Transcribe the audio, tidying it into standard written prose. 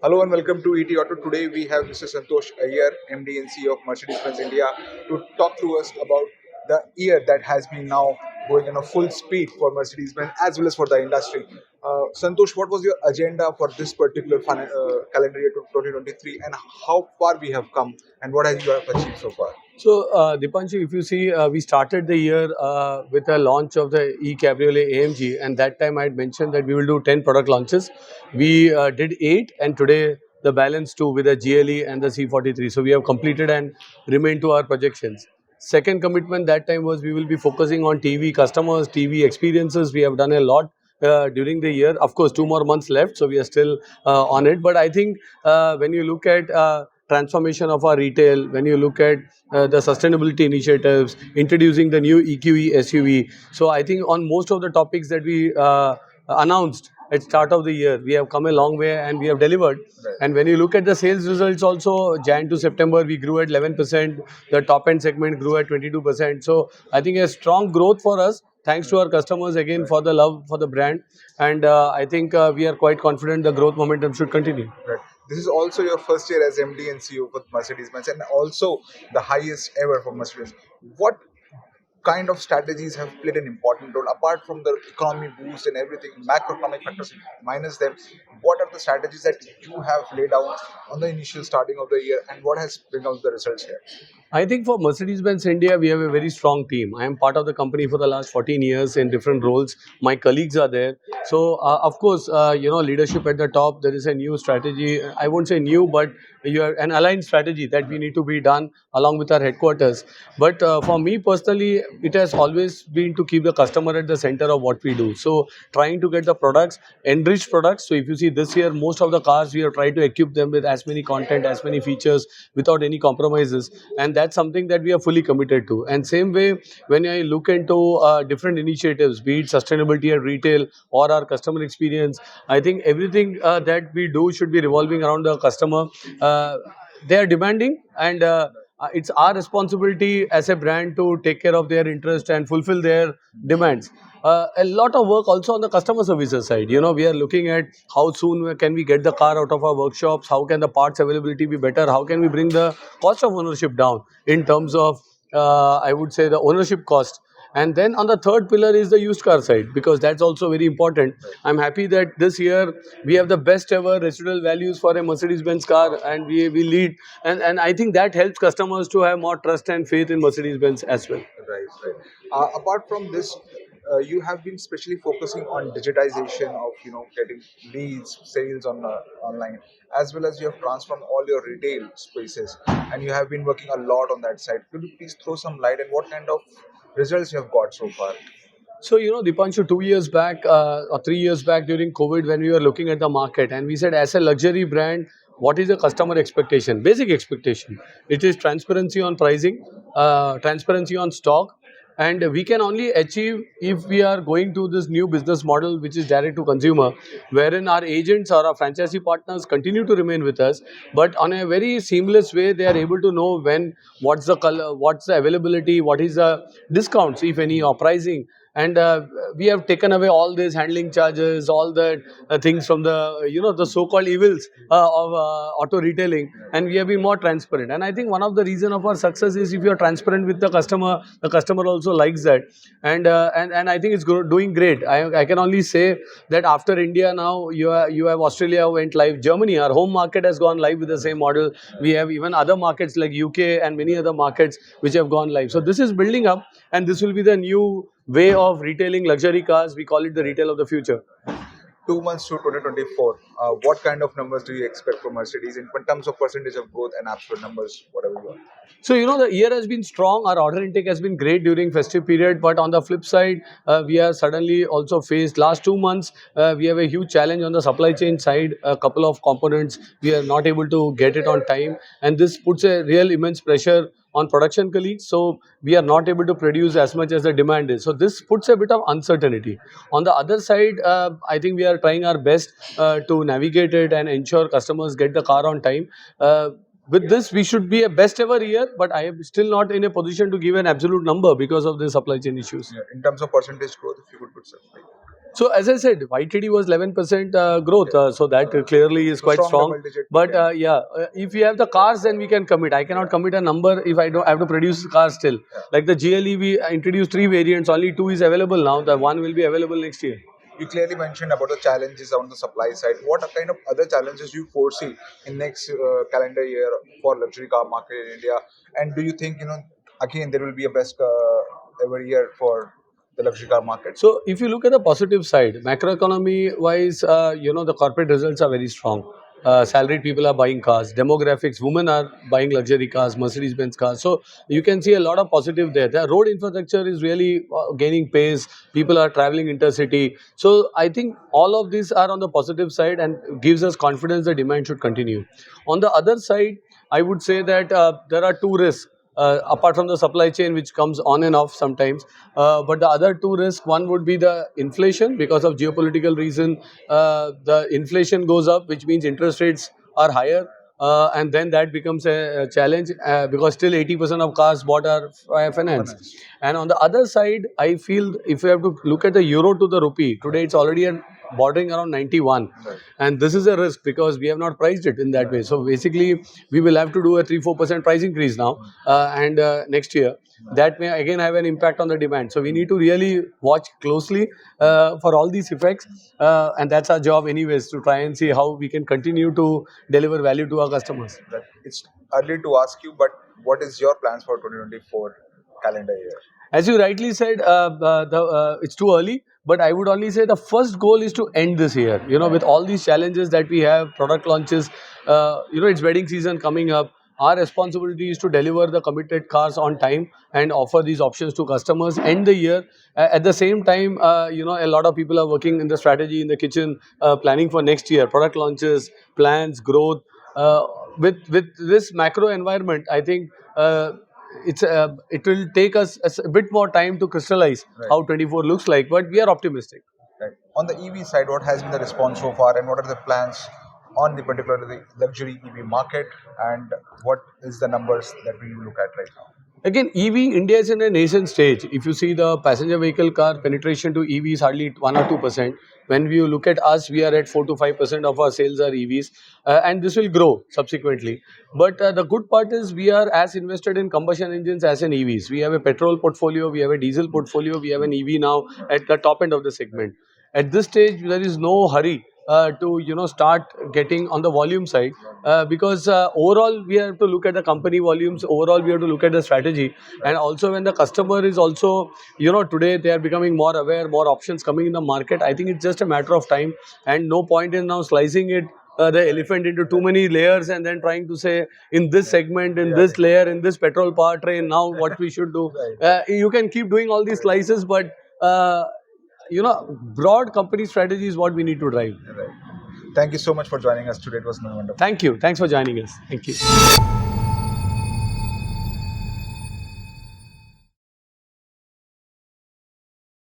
Hello and welcome to ET Auto. Today we have Mr. Santosh Iyer, MD and CEO of Mercedes-Benz India, to talk to us about the year that has been now going in a full speed for Mercedes-Benz as well as for the industry. Santosh, what was your agenda for this particular calendar year to 2023, and how far we have come, and what have you have achieved so far? Deepanshu, if you see, we started the year with a launch of the e-Cabriolet AMG, and that time I had mentioned that we will do 10 product launches. We did 8, and today the balance 2 with the GLE and the C43. So we have completed and remained to our projections. Second commitment that time was we will be focusing on TV customers, TV experiences. We have done a lot during the year. Of course, 2 more months left, so we are still on it. But I think when you look at transformation of our retail, when you look at the sustainability initiatives, introducing the new EQE SUV. So I think on most of the topics that we announced at start of the year, we have come a long way and we have delivered. Right. And when you look at the sales results also, Jan to September, we grew at 11%. The top end segment grew at 22%. So I think a strong growth for us. Thanks to our customers again for the love for the brand. And I think we are quite confident the growth momentum should continue. Right. This is also your first year as MD and CEO for Mercedes-Benz, and also the highest ever for Mercedes. What kind of strategies have played an important role apart from the economy boost and everything, macroeconomic factors minus them? What are the strategies that you have laid out on the initial starting of the year, and what has bring out the results here? I think for Mercedes-Benz India, we have a very strong team. I am part of the company for the last 14 years in different roles. My colleagues are there. So, of course, leadership at the top, there is a new strategy. I won't say new, but you have an aligned strategy that we need to be done along with our headquarters. But for me personally, it has always been to keep the customer at the center of what we do. So, trying to get the products, enriched products. So, if you see this year, most of the cars, we have tried to equip them with as many content, as many features without any compromises. And that's something that we are fully committed to. And same way, when I look into different initiatives, be it sustainability at retail or our customer experience, I think everything that we do should be revolving around the customer. They are demanding, and it's our responsibility as a brand to take care of their interest and fulfill their demands. A lot of work also on the customer services side. We are looking at how soon can we get the car out of our workshops, how can the parts availability be better, how can we bring the cost of ownership down in terms of, I would say, the ownership cost. And then on the third pillar is the used car side, because that's also very important. I'm happy that this year we have the best ever residual values for a Mercedes-Benz car, and we lead. And I think that helps customers to have more trust and faith in Mercedes-Benz as well. Right, right. Apart from this, you have been specially focusing on digitization of getting leads, sales on online, as well as you have transformed all your retail spaces, and you have been working a lot on that side. Could you please throw some light and what kind of results you have got so far? So, Deepanshu, 2 years back or 3 years back during COVID, when we were looking at the market and we said, as a luxury brand, what is the customer expectation? Basic expectation. It is transparency on pricing, transparency on stock, and we can only achieve if we are going to this new business model, which is direct to consumer, wherein our agents or our franchisee partners continue to remain with us, but on a very seamless way, they are able to know when, what's the color, what's the availability, what is the discounts, if any, or pricing. And we have taken away all these handling charges, all the things from the so-called evils of auto retailing, and we have been more transparent. And I think one of the reason of our success is if you are transparent with the customer also likes that. And I think it's doing great. I can only say that after India now, you have Australia went live, Germany, our home market, has gone live with the same model. We have even other markets like UK and many other markets which have gone live. So this is building up, and this will be the new way of retailing luxury cars. We call it the retail of the future. 2 months to 2024, what kind of numbers do you expect from Mercedes in terms of percentage of growth and absolute numbers, whatever you want? So, the year has been strong. Our order intake has been great during festive period. But on the flip side, we are suddenly also faced last 2 months. We have a huge challenge on the supply chain side. A couple of components we are not able to get it on time, and this puts a real immense pressure on production colleagues. So we are not able to produce as much as the demand is. So this puts a bit of uncertainty. On the other side, I think we are trying our best to navigate it and ensure customers get the car on time. With this, we should be a best ever year, but I am still not in a position to give an absolute number because of the supply chain issues. Yeah, in terms of percentage growth, if you could put something. So as I said, YTD was 11% growth, so that clearly is So quite strong strong. double digit. But if we have the cars, then we can commit. I cannot commit a number if I don't have to produce cars still. Like the GLE, we introduced 3 variants. Only 2 is available now. The one will be available next year. You clearly mentioned about the challenges on the supply side. What kind of other challenges you foresee in next calendar year for luxury car market in India? And do you think again there will be a best every year for the luxury car market? So if you look at the positive side, macroeconomy wise, the corporate results are very strong. Salaried people are buying cars. Demographics, women are buying luxury cars, Mercedes-Benz cars. So you can see a lot of positive there. The road infrastructure is really gaining pace. People are traveling intercity. So I think all of these are on the positive side and gives us confidence the demand should continue. On the other side, I would say that there are two risks. Apart from the supply chain, which comes on and off sometimes, but the other two risks, one would be the inflation because of geopolitical reason. The inflation goes up, which means interest rates are higher, and then that becomes a challenge because still 80% of cars bought are finance. Finance. And on the other side, I feel if you have to look at the euro to the rupee, today it's already at bordering around 91, Right. and this is a risk because we have not priced it in that way. So basically, we will have to do a 3-4% price increase now, and next year. That may again have an impact on the demand. So we need to really watch closely for all these effects, and that's our job, anyways, to try and see how we can continue to deliver value to our customers. That it's early to ask you, but what is your plans for 2024 calendar year? As you rightly said, it's too early. But I would only say the first goal is to end this year. With all these challenges that we have, product launches, it's wedding season coming up. Our responsibility is to deliver the committed cars on time and offer these options to customers. End the year. At the same time, a lot of people are working in the strategy in the kitchen, planning for next year, product launches, plans, growth. Uh, with this macro environment, I think. It will take us a bit more time to crystallize Right. how 24 looks like, but we are optimistic. Right. On the EV side, what has been the response so far, and what are the plans on the particular luxury EV market, and what is the numbers that we look at right now? Again, EV, India is in a nascent stage. If you see the passenger vehicle car penetration to EV is hardly 1 or 2%. When we look at us, we are at 4 to 5% of our sales are EVs, and this will grow subsequently. But the good part is we are as invested in combustion engines as in EVs. We have a petrol portfolio, we have a diesel portfolio, we have an EV now at the top end of the segment. At this stage, there is no hurry to start getting on the volume side, because overall we have to look at the company volumes. Overall, we have to look at the strategy, and also when the customer is also today they are becoming more aware, more options coming in the market. I think it's just a matter of time, and no point in now slicing it. The elephant into too many layers and then trying to say in this segment, in this layer, in this petrol powertrain, now what we should do. You can keep doing all these slices, but broad company strategy is what we need to drive. Right. Thank you so much for joining us today. It was no wonderful. Thank you. Thanks for joining us. Thank you.